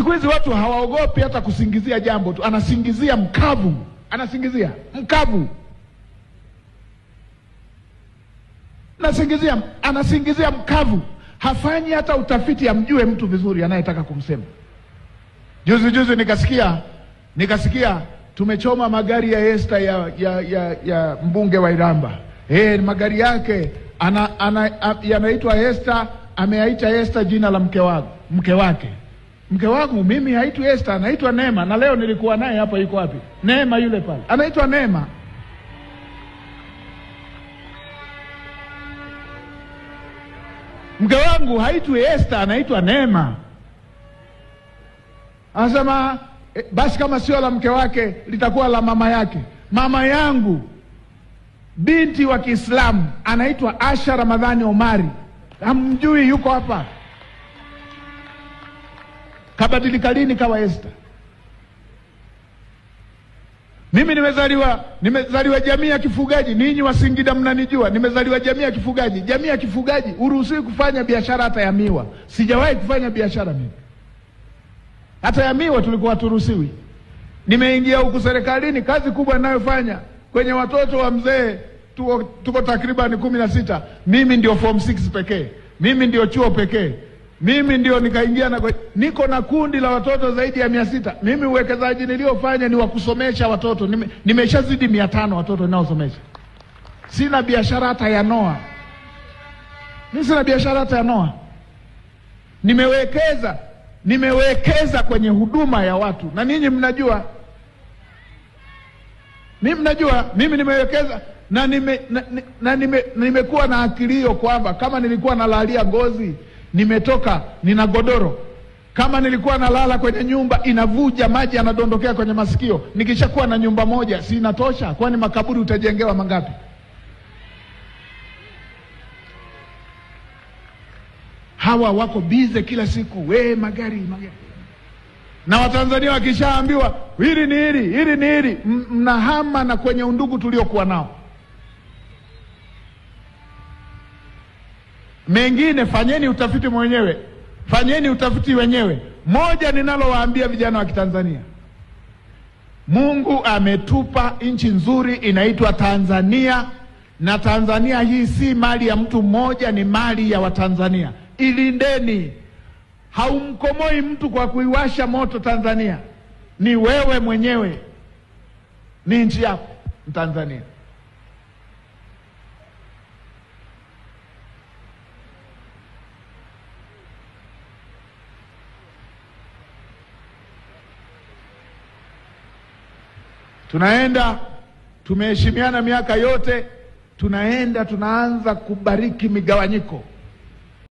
Siku hizi watu hawaogopi hata kusingizia jambo tu, anasingizia mkavu, anasingizia mkavu, anasingizia mkavu, hafanyi hata utafiti amjue mtu vizuri anayetaka kumsema. Juzi nikasikia tumechoma magari ya Esther ya mbunge wa Iramba. Magari yake yanaitwa Esther, ameaita Esther jina la mke wake. Mke wangu mimi haitwi Esther, anaitwa Neema, na leo nilikuwa naye hapa. Yuko wapi Neema? Yule pale anaitwa Neema. Mke wangu haitwi Esther, anaitwa Neema. Anasema basi kama sio la mke wake litakuwa la mama yake. Mama yangu binti wa Kiislamu anaitwa Asha Ramadhani Omari, hamjui? Yuko hapa. Kabadilika lini kawa Esther? Mimi nimezaliwa jamii ya kifugaji. Ninyi wa Singida mnanijua, nimezaliwa jamii ya kifugaji. Jamii ya kifugaji uruhusiwi kufanya biashara hata ya miwa. Sijawahi kufanya biashara mimi. Hata ya miwa tulikuwa turuhusiwi. Nimeingia huku serikalini, kazi kubwa ninayofanya kwenye watoto wa mzee tuko takriban 16. Mimi ndio form 6 pekee. Mimi ndio chuo pekee. Mimi ndio nikaingia niko na kundi la watoto zaidi ya 600. Mimi uwekezaji niliofanya ni wa kusomesha watoto. Nimeshazidi 500 watoto ninaosomesha. Sina biashara hata ya noa. Mimi sina biashara hata ya noa. Nimewekeza kwenye huduma ya watu. Na ninyi mnajua. Mimi nimewekeza na nimekuwa na akilio kwamba kama nilikuwa nalalia ngozi, nimetoka nina godoro. Kama nilikuwa nalala kwenye nyumba inavuja maji yanadondokea kwenye masikio, nikishakuwa na nyumba moja si inatosha? Kwani makaburi utajengewa mangapi? Hawa wako bize kila siku, magari. Na Watanzania wakishaambiwa hili ni hili, mnahama na kwenye undugu tuliokuwa nao. Mengine fanyeni utafiti mwenyewe, fanyeni utafiti wenyewe. Moja ninalowaambia vijana wa Kitanzania, Mungu ametupa nchi nzuri inaitwa Tanzania, na Tanzania hii si mali ya mtu mmoja, ni mali ya Watanzania. Ilindeni. Haumkomoi mtu kwa kuiwasha moto Tanzania. Ni wewe mwenyewe, ni nchi yako Tanzania. Tumeheshimiana miaka yote, tunaanza kubariki migawanyiko.